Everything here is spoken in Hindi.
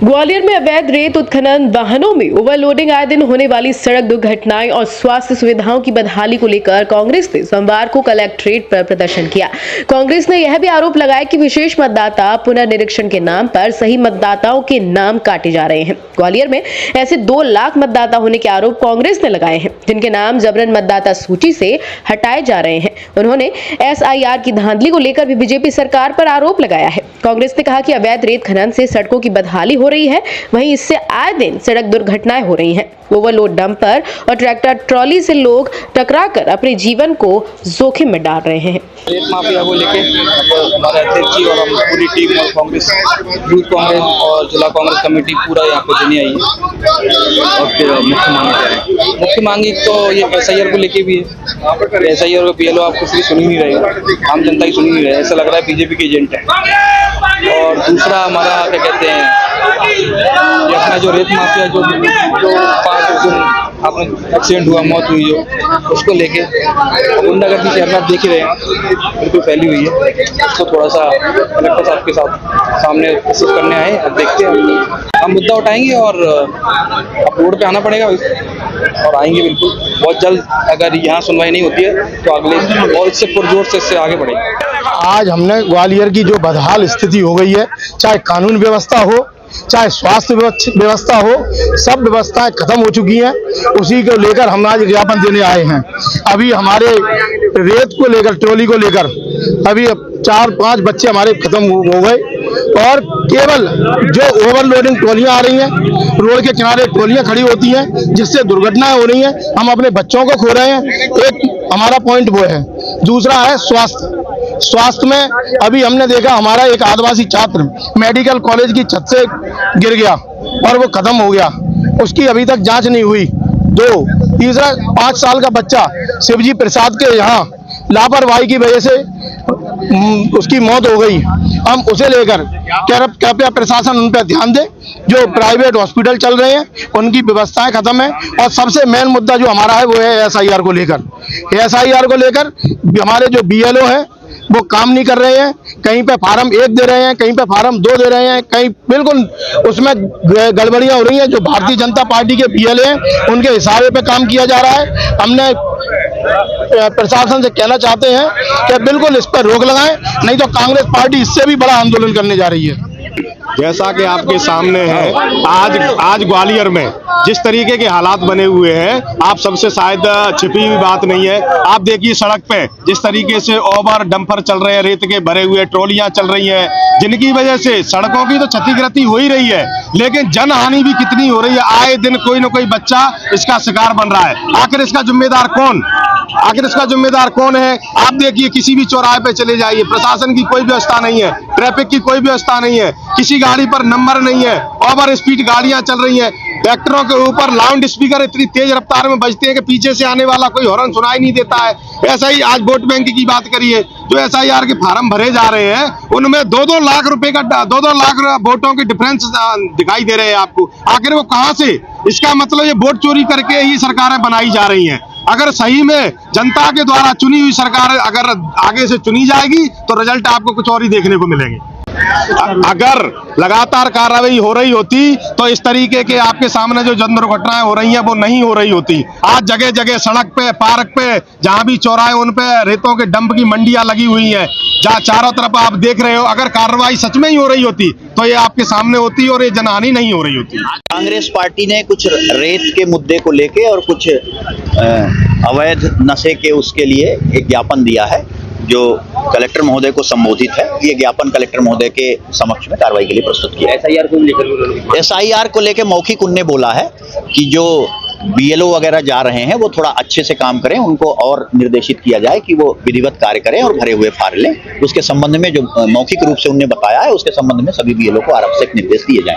ग्वालियर में अवैध रेत उत्खनन, वाहनों में ओवरलोडिंग, आए दिन होने वाली सड़क दुर्घटनाएं और स्वास्थ्य सुविधाओं की बदहाली को लेकर कांग्रेस ने सोमवार को कलेक्ट्रेट पर प्रदर्शन किया। कांग्रेस ने यह भी आरोप लगाया कि विशेष मतदाता पुनर्निरीक्षण के नाम पर सही मतदाताओं के नाम काटे जा रहे हैं। ग्वालियर में ऐसे 2 लाख मतदाता होने के आरोप कांग्रेस ने लगाए हैं, जिनके नाम जबरन मतदाता सूची से हटाए जा रहे हैं। उन्होंने SIR की धांधली को लेकर भी बीजेपी सरकार पर आरोप लगाया है। कांग्रेस ने कहा कि अवैध रेत खनन से सड़कों की बदहाली हो रही है, वहीं इससे आए दिन सड़क दुर्घटनाएं हो रही हैं। ओवरलोड डंपर और ट्रैक्टर ट्रॉली से लोग टकराकर अपने जीवन को जोखिम में डाल रहे हैं। रेत माफिया को लेके हमारे अध्यक्ष जी और हम पूरी टीम और कांग्रेस, यूथ कांग्रेस और जिला कांग्रेस कमेटी पूरा यहाँ पे देने आई है। और फिर मुख्य मांगी तो ये SIR को लेके भी है। SIR और PLO आप कुछ भी सुन ही नहीं रहे, आम जनता ही सुन ही नहीं रहे, ऐसा लग रहा है बीजेपी के एजेंट है। और दूसरा हमारा क्या कहते हैं, ये अपना जो रेत माफिया जो 5 दिन आपने एक्सीडेंट हुआ, मौत हुई जो, उसको लेके गुंडागर्दी शहर में देख ही रहे हैं, बिल्कुल फैली हुई है। उसको थोड़ा सा कलेक्टर साहब के साथ सामने डिस्कस करने आए। अब देखते हैं, हम मुद्दा उठाएंगे और अब रोड पे आना पड़ेगा और आएंगे बिल्कुल बहुत जल्द। अगर यहाँ सुनवाई नहीं होती है तो अगले और इससे पुरजोर से इससे आगे बढ़ेंगे। आज हमने ग्वालियर की जो बदहाल स्थिति हो गई है, चाहे कानून व्यवस्था हो, चाहे स्वास्थ्य व्यवस्था हो, सब व्यवस्थाएं खत्म हो चुकी हैं। उसी को लेकर हम आज ज्ञापन देने आए हैं। अभी हमारे रेत को लेकर, ट्रॉली को लेकर अभी 4-5 बच्चे हमारे खत्म हो गए और केवल जो ओवरलोडिंग ट्रॉलियां आ रही हैं, रोड के किनारे ट्रॉलियां खड़ी होती हैं, जिससे दुर्घटनाएं हो रही हैं। हम अपने बच्चों को खो रहे हैं। एक हमारा पॉइंट वो है। दूसरा है स्वास्थ्य में अभी हमने देखा, हमारा एक आदिवासी छात्र मेडिकल कॉलेज की छत से गिर गया और वो खत्म हो गया, उसकी अभी तक जांच नहीं हुई। 2 तीसरा 5 साल का बच्चा शिवजी प्रसाद के यहाँ लापरवाही की वजह से उसकी मौत हो गई। हम उसे लेकर कृपया प्रशासन उन पर ध्यान दे। जो प्राइवेट हॉस्पिटल चल रहे हैं उनकी व्यवस्थाएं खत्म है। और सबसे मेन मुद्दा जो हमारा है वो है SIR को लेकर। SIR को लेकर हमारे जो BLO है वो काम नहीं कर रहे हैं। कहीं पे फार्म 1 दे रहे हैं, कहीं पे फार्म 2 दे रहे हैं, कहीं बिल्कुल उसमें गड़बड़ियां हो रही हैं। जो भारतीय जनता पार्टी के PLA हैं उनके हिसाब पे काम किया जा रहा है। हमने प्रशासन से कहना चाहते हैं कि बिल्कुल इस पर रोक लगाएं, नहीं तो कांग्रेस पार्टी इससे भी बड़ा आंदोलन करने जा रही है। जैसा कि आपके सामने है, आज ग्वालियर में जिस तरीके के हालात बने हुए हैं, आप सबसे शायद छिपी हुई बात नहीं है। आप देखिए सड़क पे जिस तरीके से ओवर डंपर चल रहे हैं, रेत के भरे हुए ट्रॉलियां चल रही हैं, जिनकी वजह से सड़कों की तो क्षतिग्रस्ती हो ही रही है, लेकिन जनहानि भी कितनी हो रही है। आए दिन कोई न कोई बच्चा इसका शिकार बन रहा है। आखिर इसका जिम्मेदार कौन है? आप देखिए, किसी भी चौराहे पे चले जाइए, प्रशासन की कोई व्यवस्था नहीं है, ट्रैफिक की कोई व्यवस्था नहीं है, किसी गाड़ी पर नंबर नहीं है, ओवर स्पीड गाड़ियां चल रही हैं, ट्रैक्टरों के ऊपर लाउड स्पीकर इतनी तेज रफ्तार में बजते हैं कि पीछे से आने वाला कोई हॉर्न सुनाई नहीं देता है। ऐसा ही आज वोट बैंक की बात करिए, जो SIR के फार्म भरे जा रहे हैं उनमें 2-2 लाख रुपए का 2-2 लाख वोटों के डिफरेंस दिखाई दे रहे हैं आपको। आखिर वो कहां से? इसका मतलब ये वोट चोरी करके ही सरकारें बनाई जा रही हैं। अगर सही में जनता के द्वारा चुनी हुई सरकार अगर आगे से चुनी जाएगी तो रिजल्ट आपको कुछ और ही देखने को मिलेंगे। अगर लगातार कार्रवाई हो रही होती तो इस तरीके के आपके सामने जो जन दुर्घटनाएं हो रही हैं वो नहीं हो रही होती। आज जगह जगह सड़क पे, पार्क पे, जहां भी चौराहे उन पे रेतों के डंप की मंडियां लगी हुई हैं, जहां चारों तरफ आप देख रहे हो। अगर कार्रवाई सच में ही हो रही होती तो ये आपके सामने होती और ये जनहानि नहीं हो रही होती। कांग्रेस पार्टी ने कुछ रेत के मुद्दे को लेके और कुछ अवैध नशे के उसके लिए एक ज्ञापन दिया है, जो कलेक्टर महोदय को संबोधित है। ये ज्ञापन कलेक्टर महोदय के समक्ष में कार्रवाई के लिए प्रस्तुत किया। SIR को लेकर मौखिक उनने बोला है कि जो BLO वगैरह जा रहे हैं वो थोड़ा अच्छे से काम करें, उनको और निर्देशित किया जाए कि वो विधिवत कार्य करें और भरे हुए फाड़ लें। उसके संबंध में जो मौखिक रूप से उन्होंने बताया है, उसके संबंध में सभी BLO को आवश्यक निर्देश दिए जाएं।